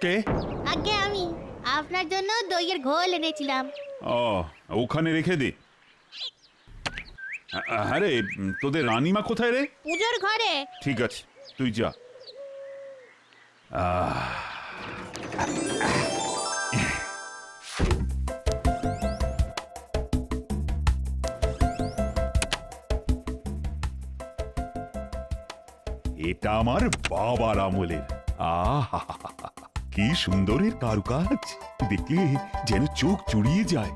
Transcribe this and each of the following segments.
কে? আগে আমি আপনার জন্য দইয়ের ঘোল এনেছিলাম। ও, ওখানে রেখে দে। আরে তোদের রানীমা কোথায় রে? পুজোর ঘরে। ঠিক আছে, তুই যা। এটা আমার বাবার আমলের। আহা, কি সুন্দরের কারুকাজ, দেখলে যেন চোখ জুড়িয়ে যায়।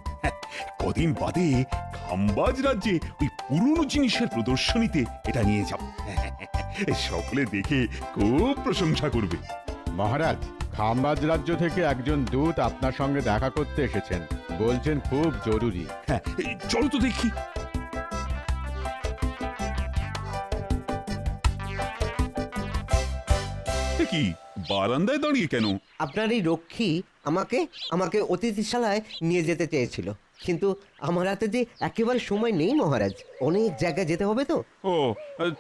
কদিন বাদে খাম্বাজ রাজ্যে ওই পুরনো জিনিসের প্রদর্শনীতে এটা নিয়ে যাব। সকলে দেখে খুব প্রশংসা করবে। মহারাজ, খাম্বাজ রাজ্য থেকে একজন দূত আপনার সঙ্গে দেখা করতে এসেছেন, বলছেন খুব জরুরি। হ্যাঁ, চলো তো দেখি। কি বারান্দায় দাঁড়িয়ে কেন? আপনার এই রক্ষী আমাকে অতিথিশালায় নিয়ে যেতে চেয়েছিল, কিন্তু আমার হাতে যে একেবারে সময় নেই মহারাজ, অনেক জায়গায় যেতে হবে তো। ও,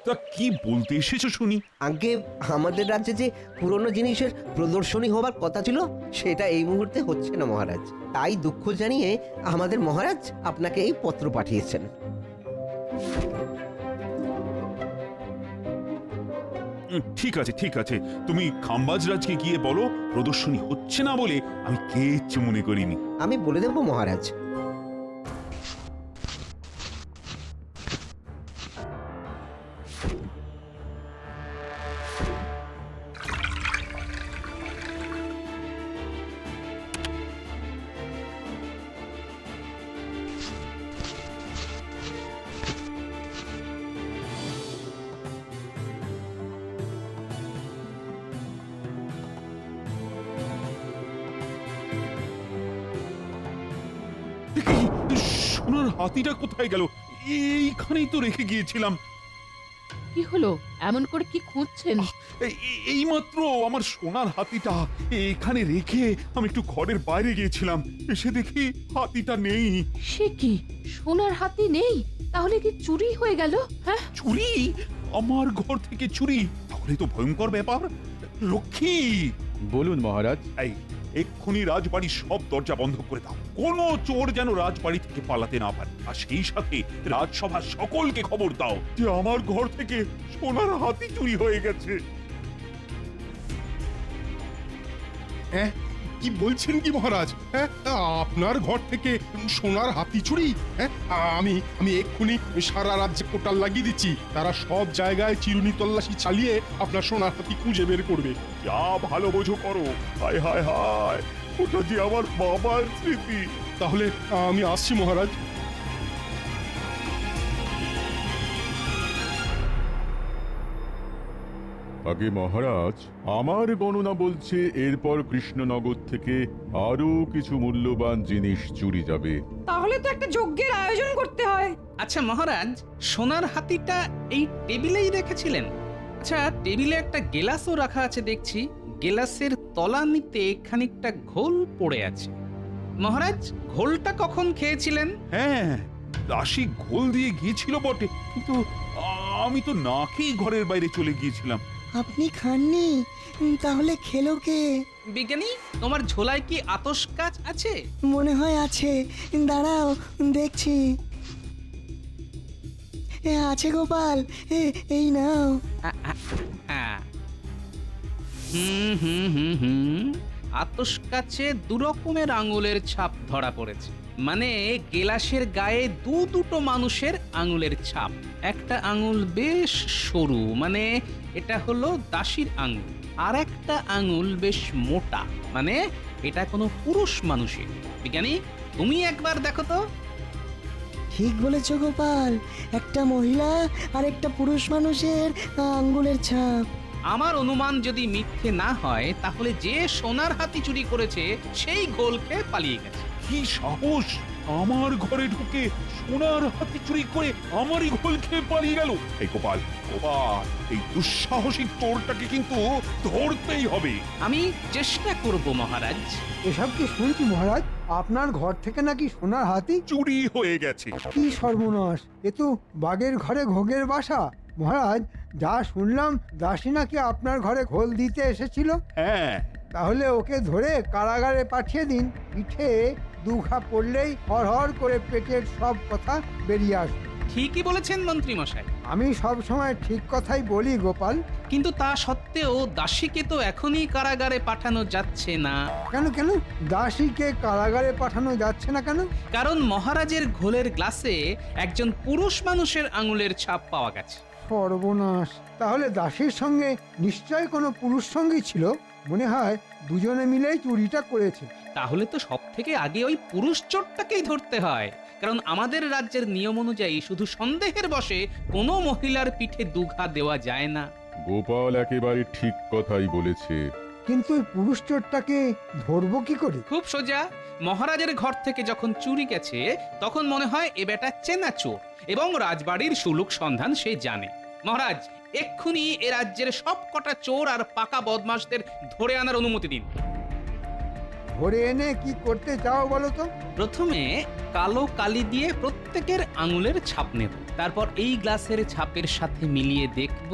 তা কি বলতে এসেছো শুনি? আগে আমাদের রাজ্যে যে পুরনো জিনিসের প্রদর্শনী হবার কথা ছিল, সেটা এই মুহূর্তে হচ্ছে না মহারাজ। তাই দুঃখ জানিয়ে আমাদের মহারাজ আপনাকে এই পত্র পাঠিয়েছেন। ঠিক আছে, ঠিক আছে, তুমি খাম্বাজ রাজকে গিয়ে বলো প্রদর্শনী হচ্ছে না বলে আমি কিচ্ছু মনে করিনি। আমি বলে দেবো মহারাজ। সোনার হাতিটা কোথায় গেল? এইখানেই তো রেখে গিয়েছিলাম। কি হলো? এমন করে কি খুঁজছেন? এইমাত্র আমার সোনার হাতিটা এখানে রেখে আমি একটু ঘরের বাইরে গিয়েছিলাম, এসে দেখি হাতিটা নেই। সে কি, সোনার হাতি নেই? তাহলে কি চুরি হয়ে গেল? হ্যাঁ, চুরি? আমার ঘর থেকে চুরি? তাহলে তো ভয়ঙ্কর ব্যাপার। লক্ষ্মী, বলুন মহারাজ। এই এক্ষুনি রাজবাড়ির সব দরজা বন্ধ করে দাও। কোনো চোর যেন রাজবাড়ি থেকে পালাতে না পারে। আর সেই সাথে রাজসভার সকলকে খবর দাও যে আমার ঘর থেকে সোনার হাতি চুরি হয়ে গেছে। হ্যাঁ, কি বলছেন কি মহারাজ? হ্যাঁ, আপনার ঘর থেকে সোনার হাতি চুরি? হ্যাঁ, আমি এক্ষুনি সারা রাজ্যে কোটাল লাগিয়ে দিচ্ছি। তারা সব জায়গায় চিরুনি তল্লাশি চালিয়ে আপনার সোনার হাতি খুঁজে বের করবে। যা ভালো বোঝো করো। হায় হায় হায়, ওটা যে আমার বাবার স্মৃতি। তাহলে আমি আসছি মহারাজ। আগে মহারাজ, আমার গণনা বলছে এরপর কৃষ্ণনগর থেকে আরো কিছু মূল্যবান জিনিস চুরি যাবে। তাহলে তো একটা যজ্ঞের আয়োজন করতে হয়। আচ্ছা মহারাজ, সোনার হাতিটা এই টেবিলেই রেখেছিলেন? আচ্ছা, টেবিলে একটা গেলাসও রাখা আছে দেখছি। গেলাসের তলানিতে খানিকটা ঘোল পড়ে আছে। মহারাজ, ঘোলটা কখন খেয়েছিলেন? হ্যাঁ, দাসী ঘোল দিয়ে গিয়েছিল বটে, কিন্তু আমি তো না খেয়ে ঘরের বাইরে চলে গিয়েছিলাম। আপনি খাননি? তাহলে খেলো কে? বিজ্ঞানী, তোমার ঝোলায় কি আতশ কাচ আছে? মনে হয় আছে, দাঁড়াও দেখছি। আছে গোপাল, এই নাও। আতশ কাছে দু রকমের আঙুলের ছাপ ধরা পড়েছে। মানে গেলাসের গায়ে দুটো মানুষের আঙুলের ছাপ। একটা আঙুল বেশ সরু, মানে এটা হলো দাসীর আঙুল। আর একটা আঙুল বেশ মোটা, মানে এটা কোনো পুরুষ মানুষের। বিজ্ঞানী, তুমি একবার দেখো তো। ঠিক বলেছ গোপাল, একটা মহিলা আর একটা পুরুষ মানুষের আঙ্গুলের ছাপ। আমার অনুমান যদি মিথ্যে না হয়, তাহলে যে সোনার হাতি চুরি করেছে সেই ঘোল খেয়ে পালিয়ে গেছে। কি সাহস! আমার ঘরে ঢুকে সোনার হাতি চুরি করে আমারই ঘোল খেয়ে পালিয়ে গেল। এই গোপাল, গোপাল, এই দুঃসাহসিক চোরটাকে কিন্তু ধরতেই হবে। আমি চেষ্টা করব মহারাজ। এসব কি শুনছি মহারাজ? আপনার ঘর থেকে নাকি সোনার হাতি চুরি হয়ে গেছে? কি সর্বনাশ! এ তো বাঘের ঘরে ঘোগের বাসা। মহারাজ, যা শুনলাম দাসী নাকি আপনার ঘরে ঘোল দিতে এসেছিল। হ্যাঁ, তাহলে ওকে ধরে কারাগারে পাঠিয়ে দিন। পিঠে দুঘা পড়লেই হড়হড় করে পেটের সব কথা বেরিয়ে আসবে। ঠিকই বলেছেন মন্ত্রী মশাই, আমি সব সময় ঠিক কথাই বলি গোপাল। কিন্তু তা সত্ত্বেও দাসীকে তো এখনই কারাগারে পাঠানো যাচ্ছে না। কেন কেন দাসীকে কারাগারে পাঠানো যাচ্ছে না কেন? কারণ মহারাজের ঘোলের গ্লাসে একজন পুরুষ মানুষের আঙুলের ছাপ পাওয়া গেছে। সর্বনাশ! তাহলে দাসীর সঙ্গে নিশ্চয় কোনো পুরুষ সঙ্গী ছিল। মনে হয় দুজনে মিলেই চুরিটা করেছে। তাহলে তো সব থেকে আগে ওই পুরুষ চোরটাকেই ধরতে হয়, কারণ আমাদের রাজ্যের নিয়ম অনুযায়ী শুধু সন্দেহের বশে কোনো মহিলার পিঠে দুঘা দেওয়া যায় না। গোপাল একেবারে ঠিক কথাই বলেছে। কিন্তু ওই পুরুষ চোরটাকে ধরবো কি করে? খুব সোজা, মহারাজের ঘর থেকে যখন চুরি গেছে তখন মনে হয় এ বেটা চেনা চোর এবং রাজবাড়ির সুলুক সন্ধান সে জানে। মহারাজ এক্ষুনি এ রাজ্যের সব কটা চোর আর পাকা বদমাশদের ধরে আনার অনুমতি দিন। ধরে এনে কি করতে চাও বলো তো? প্রথমে কালো কালি দিয়ে প্রত্যেকের আঙুলের ছাপ নেব, তারপর এই গ্লাসের ছাপের সাথে মিলিয়ে দেখব,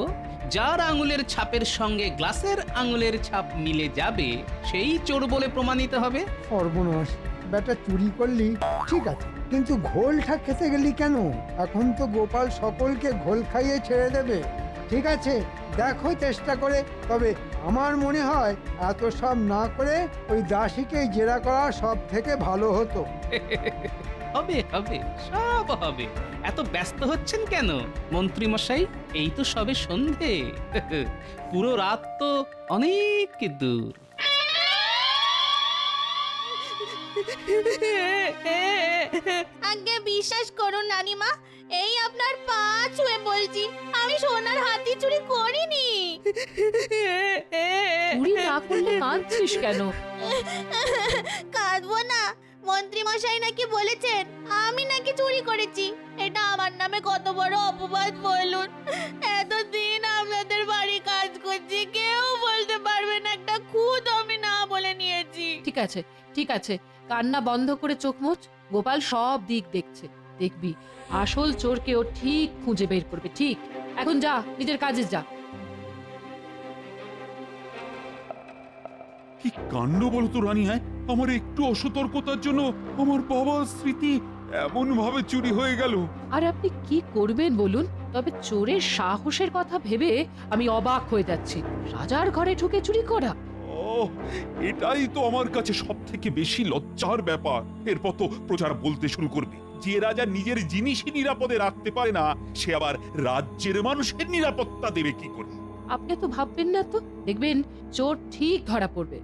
যার আঙুলের ছাপের সঙ্গে গ্লাসের আঙুলের ছাপ মিলে যাবে সেই চোর বলে প্রমাণিত হবে। সর্বনাশ! বেটা চুরি করলি ঠিক আছে, কিন্তু ঘোলটা খেতে গেলি কেন? এখন তো গোপাল সকলকে ঘোল খাইয়ে ছেড়ে দেবে। ঠিক আছে, দেখো চেষ্টা করে। তবে আমার মনে হয় এত সব না করে ওই দাসীকেই জেরা করা সব থেকে ভালো হতো। হবে হবে, সব হবে। এত ব্যস্ত হচ্ছেন কেন মন্ত্রী মশাই? এই তো সবে সন্ধে, পুরো রাত তো অনেক দূর। আগে বিশ্বাস করুন নানিমা, এই আপনার পা ছুঁয়ে বলছি, আমি সোনার হাতি চুরি করিনি। চুরি না করলে কাঁদছিস কেন? কাঁদবো না, মন্ত্রী মশাই নাকি বলেছেন আমি নাকি চুরি করেছি। এটা আমার নামে কত বড় অপবাদ বলুন। এতদিন আপনাদের বাড়ি কাজ করছি, কেউ বলতে পারবে না একটা খুদ আমি না বলে নিয়েছি। ঠিক আছে ঠিক আছে, কান্না বন্ধ করে চোখ মুচ। গোপাল সব দিক দেখছে, দেখবি আসল চোরকে ও ঠিক খুঁজে বের করবে। ঠিক, এখন যা, নিজের কাজে যা। কি কাণ্ড বলতো রানী! হ্যাঁ, আমার একটু অসতর্কতার জন্য আমার বাবার স্মৃতি এমন ভাবে চুরি হয়ে গেল। আর আপনি কি করবেন বলুন? তবে চোরের সাহসের কথা ভেবে আমি অবাক হয়ে যাচ্ছি। রাজার ঘরে ঢুকে চুরি করা! ও, এটাই তো আমার কাছে সব থেকে বেশি লজ্জার ব্যাপার। এরপর তো প্রচার বলতে শুরু করবে যে রাজা নিজের জিনিসই নিরাপদে রাখতে পারে না, সে আবার রাজ্যের মানুষের নিরাপত্তা দেবে কি করে? আপনি তো ভাববেন না তো, দেখবেন চোর ঠিক ধরা পড়বে।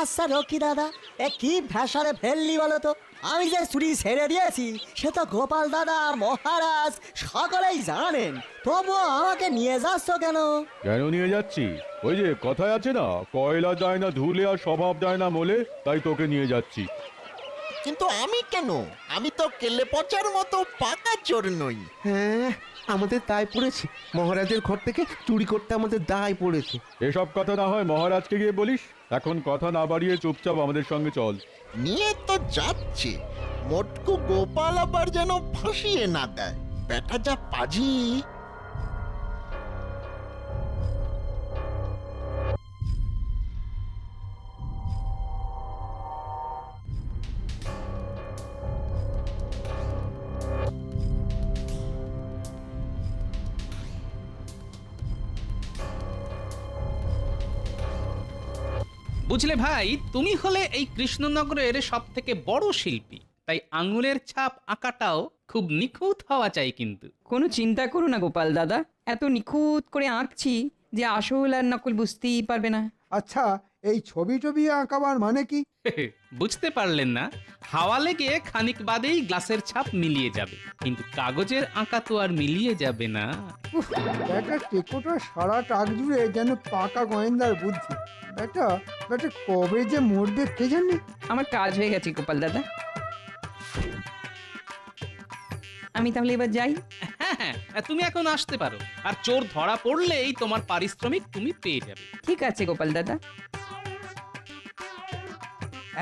আচ্ছা রকি দাদা, এ কি ফ্যাশনে ফেললি বলো তো? আমি যে চুরি ছেড়ে দিয়েছি সে তো গোপাল দাদা আর মহারাজ সকলেই জানেন, তবুও আমাকে নিয়ে যাচ্ছ কেন? কেন নিয়ে যাচ্ছি? ওই যে কথায় আছে না, কয়লা যায় না ধুলে আর স্বভাব যায় না মোলে, তাই তোকে নিয়ে যাচ্ছি। কিন্তু আমি কেন? আমি তো কেলে পচার মতো পাকা চোর নই। হ্যাঁ, আমাদের দায় পড়েছে। মহারাজের ঘর থেকে চুরি করতে আমাদের দায় পড়েছে। এসব কথা না হয় মহারাজকে গিয়ে বলিস। এখন কথা না বাড়িয়ে চুপচাপ আমাদের সঙ্গে চল। নিয়ে তো যাচ্ছে, মোটকু গোপাল আবার যেন ফাঁসিয়ে না দেয়। বেটা যা পাজি। বুঝলে ভাই, তুমি হলে এই কৃষ্ণনগরের সব থেকে বড় শিল্পী, তাই আঙুলের ছাপ আঁকাটাও খুব নিখুঁত হওয়া চাই। কিন্তু কোনো চিন্তা করো না গোপাল দাদা, এত নিখুঁত করে আঁকছি যে আসল আর নকল বুঝতেই পারবে না। আচ্ছা, এই ছবি টবি আঁকাবার মানে কি? বুঝতে পারলেন না? হাওয়া লেগে খানিক বাদেই গ্লাসের ছাপ মিলিয়ে যাবে, কিন্তু কাগজের আঁকা তো আর মিলিয়ে যাবে না। ব্যাটা টেকোটা সারা টাক জুড়ে যেন পাকা গোয়েন্দার বুদ্ধি। ব্যাটা ব্যাটা কবে যে মরবে কে জানে। আমার কাজ হয়ে গেছে গোপাল দাদা, আমি তাহলে এবার যাই। হ্যাঁ হ্যাঁ, তুমি এখন আসতে পারো। আর চোর ধরা পড়লেই তোমার পারিশ্রমিক তুমি পেয়ে যাবে। ঠিক আছে গোপাল দাদা।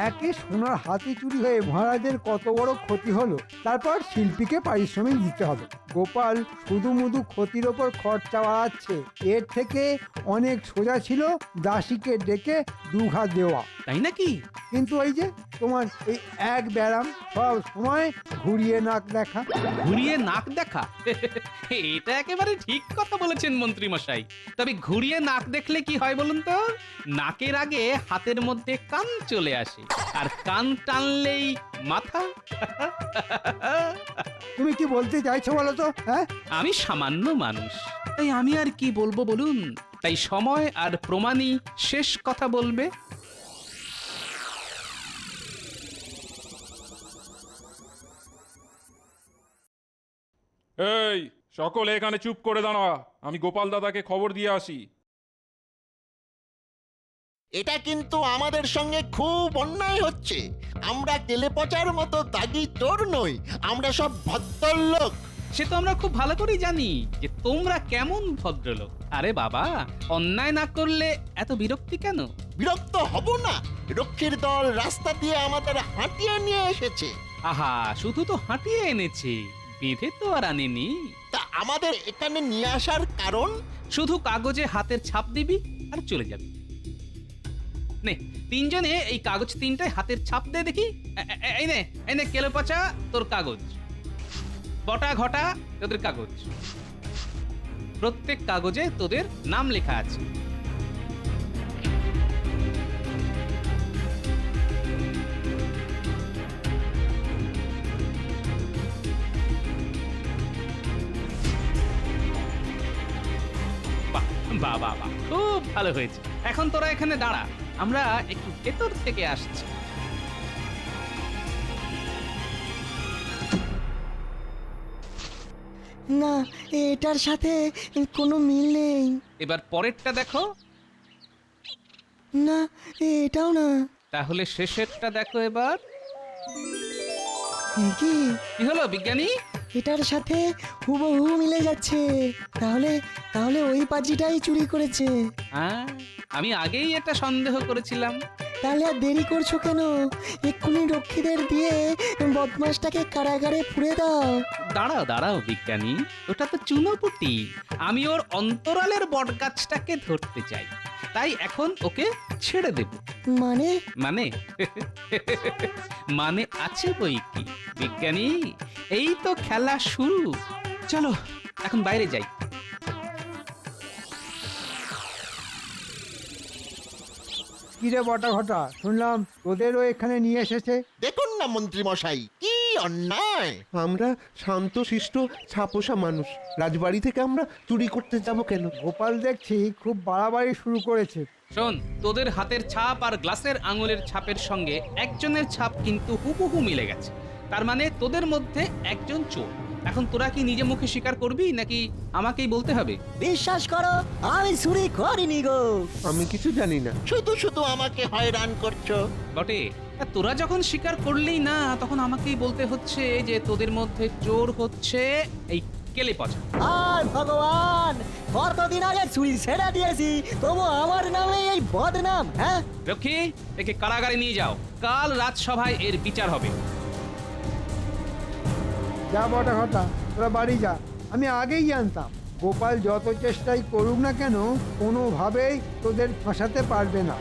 একে সোনার হাতি চুরি হয়ে মহারাজের কত বড় ক্ষতি হলো, তারপর শিল্পীকে পারিশ্রমিক দিতে হবে। গোপাল শুধু মুধু ক্ষতির ওপর খরচা বাড়াচ্ছে। এর থেকে অনেক সোজা ছিল দাসীকে ডেকে দুঘা দেওয়া। তাই নাকি? কিন্তু ওই যে তোমার এই এক ব্যারাম, সব সময় ঘুরিয়ে নাক দেখা। ঘুরিয়ে নাক দেখা? এটা একেবারে ঠিক কথা বলেছেন মন্ত্রী মশাই। তবে ঘুরিয়ে নাক দেখলে কি হয় বলুন তো? নাকের আগে হাতের মধ্যে কান চলে আসে, আর কান টানলেই মাথা। তুমি কি বলতে চাইছো বলো তো? হ্যাঁ, আমি সামান্য মানুষ, তাই আমি আর কি বলবো বলুন? তাই সময় আর প্রমাণই শেষ কথা বলবে। এই সকলে এখানে চুপ করে দাঁড়া, আমি গোপাল দাদাকে খবর দিয়ে আসি। এটা কিন্তু আমাদের সঙ্গে খুব অন্যায় হচ্ছে। আমরা তেলে পচার মতো দাগি চোর নই, আমরা সব ভদ্রলোক। সে তো আমরা খুব ভালো করেই জানি যে তোমরা কেমন ভদ্রলোক। আরে বাবা, অন্যায় না করলে এত বিরক্তি কেন? বিরক্ত হব না? রক্ষীর দল রাস্তা দিয়ে আমাদের হাঁটিয়ে নিয়ে এসেছে। আহা, শুধু তো হাঁটিয়ে এনেছে, বেঁধে তো আর আনেনি। তা আমাদের এখানে নিয়ে আসার কারণ? শুধু কাগজে হাতের ছাপ দিবি আর চলে যাবি। নে, তিনজনে এই কাগজ তিনটায় হাতের ছাপ দে দেখি। এই নে কেলে পচা তোর কাগজ, বটা ঘটা তোদের কাগজ। প্রত্যেক কাগজে তোদের নাম লেখা আছে। বাহ বাহ বাহ, খুব ভালো হয়েছে। এখন তোরা এখানে দাঁড়া, আমরা একটু ভেতর থেকে আসছি। না, এটার সাথে কোনো মিল নেই। এবার পরেরটা দেখো। না, এটাও না। তাহলে শেষেরটা দেখো এবার। এ কি? কি হলো বিজ্ঞানী? এটার সাথে হুবহু মিলে যাচ্ছে। তাহলে তাহলে ওই পাজিটাই চুরি করেছে। হ্যাঁ, আমি আগেই এটা সন্দেহ করেছিলাম। তাহলে আর দেরি করছো কেন? এক্ষুনি রক্ষীদের দিয়ে বদমাসটাকে কারাগারে পুরে দাও। দাঁড়াও দাঁড়াও বিজ্ঞানী, ওটা তো চুনোপুটি। আমি ওর অন্তরালের বটগাছটাকে ধরতে চাই, তাই এখন ওকে ছেড়ে দেব। মানে? মানে মানে আছে বই কি বিজ্ঞানী, এই তো খেলা শুরু। চলো এখন বাইরে যাই। কিরে বটা ঘটা, শুনলাম তোদেরও এখানে নিয়ে এসেছে। দেখুন না মন্ত্রী মশাই, কি অন্যায়! আমরা শান্তশিষ্ট ছাপোষা মানুষ, রাজবাড়ি থেকে আমরা চুরি করতে যাব কেন? গোপাল দেখছি খুব বাড়াবাড়ি শুরু করেছে। শোন, তোদের হাতের ছাপ আর গ্লাসের আঙুলের ছাপের সঙ্গে একজনের ছাপ কিন্তু হুবহু মিলে গেছে। তার মানে তোদের মধ্যে একজন চোর। এখন তোরা কি নিজে মুখে স্বীকার করবি নাকি আমাকেই বলতে হবে? বিশ্বাস করো, আমি চুরি করিনি গো। আমি কিছু জানি না। শুধু শুধু আমাকে হয়রান করছো। বটে, তোরা যখন স্বীকার করলেই না, তখন আমাকেই বলতে হচ্ছে যে তোদের মধ্যে চোর হচ্ছে এই কেলে পচা। আর ভগবান, কতদিন আগে চুরি ছেড়ে দিয়েছি, তবু আমার নামে এই বদনাম। হ্যাঁ, রক্ষী, একে কারাগারে নিয়ে যাও, কাল রাজসভায় এর বিচার হবে। যা বটা ঘটা, তোরা বাড়ি যা। আমি আগেই জানতাম গোপাল যত চেষ্টাই করুক না কেন, কোনোভাবেই তোদের ফাঁসাতে পারবে না।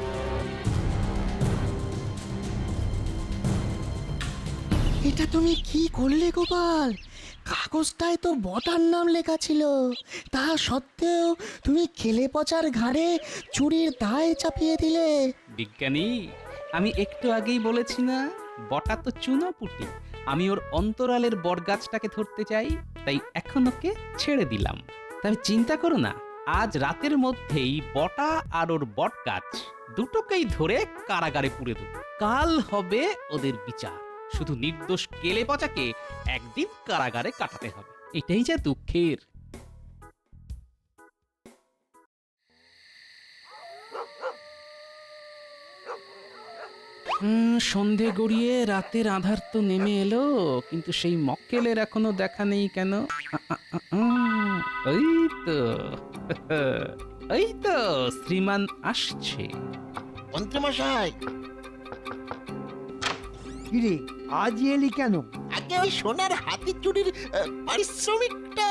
এটা তুমি কি করলে গোপাল? কাগজটায় তো বটার নাম লেখা ছিল, তা সত্ত্বেও তুমি কেলে পচার ঘাড়ে চুরির দায় চাপিয়ে দিলে। বিজ্ঞানী, আমি একটু আগেই বলেছি না, বটা তো চুনোপুটি। আমি ওর অন্তরালের বটগাছটাকে ধরতে চাই, তাই এখন ওকে ছেড়ে দিলাম। তবে চিন্তা করো না, আজ রাতের মধ্যেই বটা আর ওর বটগাছ দুটোকেই ধরে কারাগারে পুরে দেব। কাল হবে ওদের বিচার। শুধু নির্দোষ কেলে পচাকে একদিন কারাগারে কাটাতে হবে, এটাই যা দুঃখের। সন্ধে গড়িয়ে রাতের আধার তো নেমে এলো, কিন্তু সেই মক্কেলের এখনো দেখা নেই কেন? ওই তো এই তো শ্রীমান আসছে। মন্ত্রী মশাই, কিরে আজ এলি কেন? আগে ওই সোনার হাতি চুরির পারিশ্রমিকটা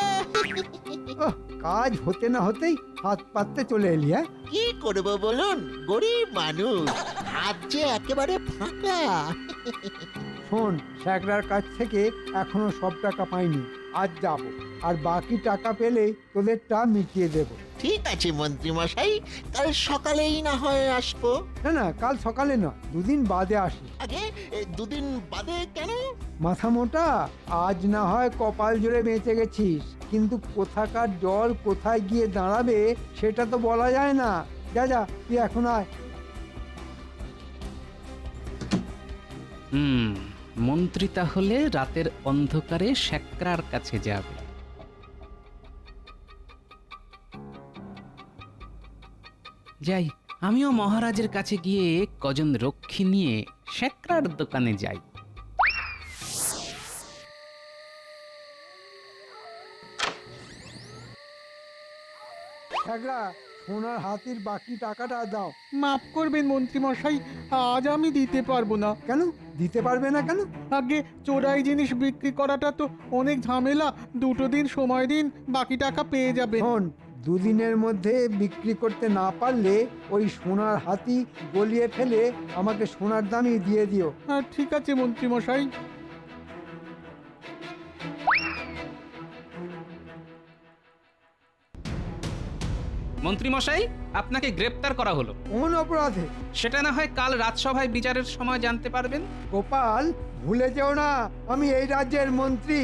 ওহ, কাজ হতে না হতেই হাত পাততে চলে এলি। হ্যাঁ, কি করবো বলুন, গরিব মানুষ, হাত যে একেবারে ফাঁকা। শোন, স্যাকরার কাছ থেকে এখনো সব টাকা পাইনি, আজ যাব, আর বাকি টাকা পেলে তোদেরটা মিটিয়ে দেব। ঠিক আছে মন্ত্রী মশাই, কাল সকালেই না হয় আসবো। না না, কাল সকালে নয়, দুদিন বাদে আসি। আগে দুদিন বাদে কেন? মাথা মোটা, আজ না হয় কপাল জোরে বেঁচে গেছিস, কিন্তু কোথাকার জল কোথায় গিয়ে দাঁড়াবে সেটা তো বলা যায় না। যা যা, তুই এখন আয়। মন্ত্রী তাহলে রাতের অন্ধকারে শ্যাকরার কাছে যাবে। যাই, আমিও মহারাজের কাছে গিয়ে কজন রক্ষী নিয়ে শ্যাকরার দোকানে যাই। স্যাকরা, সোনার হাতির বাকি টাকাটা দাও। মাফ করবেন মন্ত্রী মশাই, আজ আমি দিতে পারবো না। কেন দিতে পারবে না কেন? আগে চোরাই জিনিস বিক্রি করাটা তো অনেক ঝামেলা, 2 দিন সময় দিন, বাকি টাকা পেয়ে যাবে। শোন, দুদিনের মধ্যে বিক্রি করতে না পারলে ওই সোনার হাতি গলিয়ে ফেলে আমাকে সোনার দামই দিয়ে দিও। হ্যাঁ ঠিক আছে মন্ত্রী মশাই। মন্ত্রী মশাই, আপনাকে গ্রেপ্তার করা হলো। কোন অপরাধে? সেটা না হয় কাল রাজসভায় বিচারের সময় জানতে পারবেন। গোপাল, ভুলে যেও না আমি এই রাজ্যের মন্ত্রী।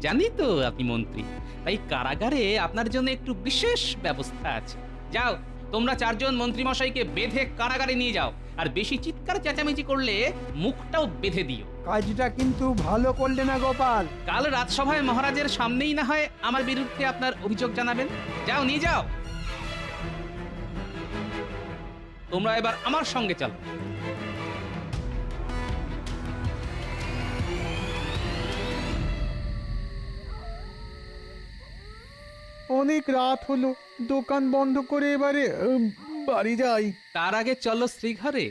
জানি তো আপনি মন্ত্রী, তাই কারাগারে আপনার জন্য একটু বিশেষ ব্যবস্থা আছে। যাও, তোমরা 4 জন মন্ত্রী মশাইকে বেঁধে কারাগারে নিয়ে যাও, আর বেশি চিৎকার চেঁচামেচি করলে মুখটাও বেঁধে দিও। কাজটা কিন্তু ভালো করলে না গোপাল। কাল রাজসভায় মহারাজের সামনেই না হয় আমার বিরুদ্ধে আপনার অভিযোগ জানাবেন। যাও, নিয়ে যাও। তোমরা এবার আমার সঙ্গে চলো। অনেক রাত হলো, দোকান বন্ধ করে এবারে বাড়ি যাই। তার আগে চলো শ্রীঘরে।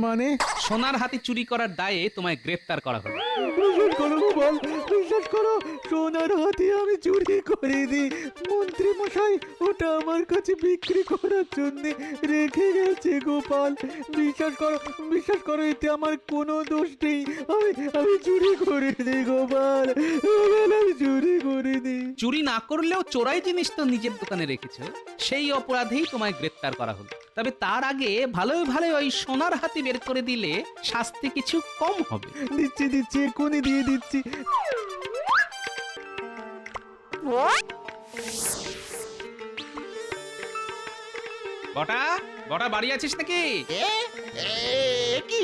মানে? সোনার হাতি চুরি করার দায়ে তোমায় গ্রেফতার করা হলো। বিশ্বাস করো গোপাল, বিশ্বাস করো, সোনার হাতি আমি চুরি করিনি। মন্ত্রী মশাই ওটা আমার কাছে বিক্রি করার জন্য রেখে গেছে গোপাল। বিশ্বাস করো, এতে আমার কোনো দোষ নেই। আমি চুরি করিনি গোপাল, আমি চুরি করিনি। চুরি না করলেও চোরাই জিনিস তো নিজের দোকানে রেখেছো, সেই অপরাধেই তোমায় গ্রেফতার করা হলো। তবে তার আগে ভালোই ওই সোনার হাতি বের করে দিলে শাস্তি কিছু কম হবে। দিচ্ছি, এক্ষুনি দিয়ে দিচ্ছি। বটা বাড়ি আছিস নাকি? কি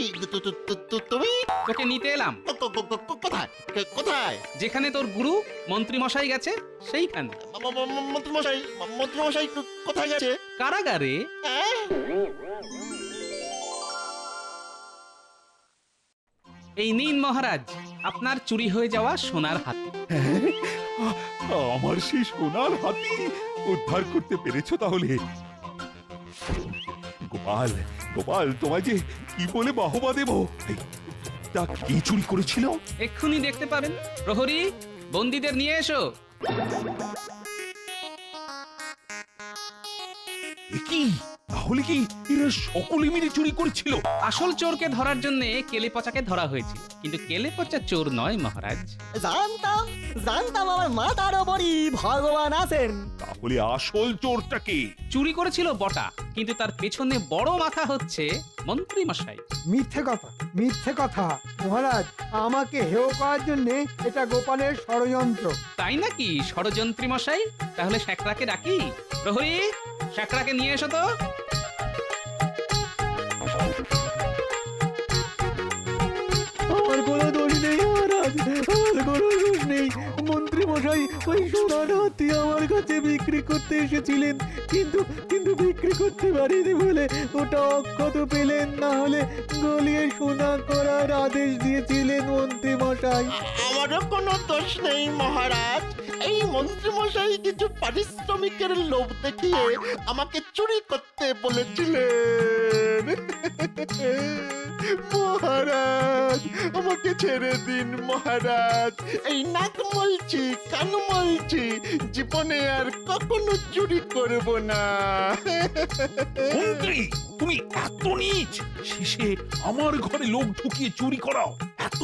তুমি? তোকে নিতে এলাম। কোথায়? যেখানে তোর গুরু মন্ত্রী মশাই গেছে সেইখানে। মন্ত্রী মশাই কোথায় গেছে? কারাগারে। এই নিন মহারাজ, আপনার চুরি হয়ে যাওয়া সোনার হাতি। আমার সেই সোনার হাতি উদ্ধার করতে পেরেছো তাহলে? গোপাল, তোমায় যে কি বলে বাহবা দেব। তা কি চুরি করেছিল? এক্ষুনি দেখতে পাবেন। প্রহরী, বন্দীদের নিয়ে এসো। কি তাহলে কি এরা সকলে মিলে চুরি করেছিল? আসল চোরকে ধরার জন্য কেলেপচাকে ধরা হয়েছিল, কিন্তু কেলেপচা চোর নয় মহারাজ। জানতাম আমার মাথার ওপরই ভগবান আছেন। তাহলে আসল চোরটাকে? চুরি করেছিল বটা, কিন্তু তার পেছনে বড় মাথা হচ্ছে মন্ত্রী মশাই। মিথ্যে কথা মহারাজ, আমাকে হেয় করার জন্য এটা গোপালের ষড়যন্ত্র। তাই নাকি ষড়যন্ত্রী মশাই? তাহলে শ্যাকরাকে ডাকি। প্রহরী, শ্যাকরাকে নিয়ে এসো তো। আমার কোনো দোষ নেই মহারাজ, আমার কোনো দোষ নেই। মন্ত্রী মশাই ওই সোনার হাতি আমার কাছে বিক্রি করতে এসেছিলেন, কিন্তু বিক্রি করতে পারিনি বলে ওটা অক্ষত পেলেন, না হলে গলিয়ে সোনা করার আদেশ দিয়েছিলেন মন্ত্রী মশাই। আমারও কোনো দোষ নেই মহারাজ, এই মন্ত্রী মশাই কিছু পারিশ্রমিকের লোভ দেখিয়ে আমাকে চুরি করতে বলেছিলেন। মহারাজ, আমাকে ছেড়ে দিন মহারাজ। এই নাক মলছি, কান মলছি, জীবনে আর কখনো চুরি করব না। মন্ত্রী, তুমি এত নীচ, শেষে আমার ঘরে লোক ঢুকিয়ে চুরি করাও, এত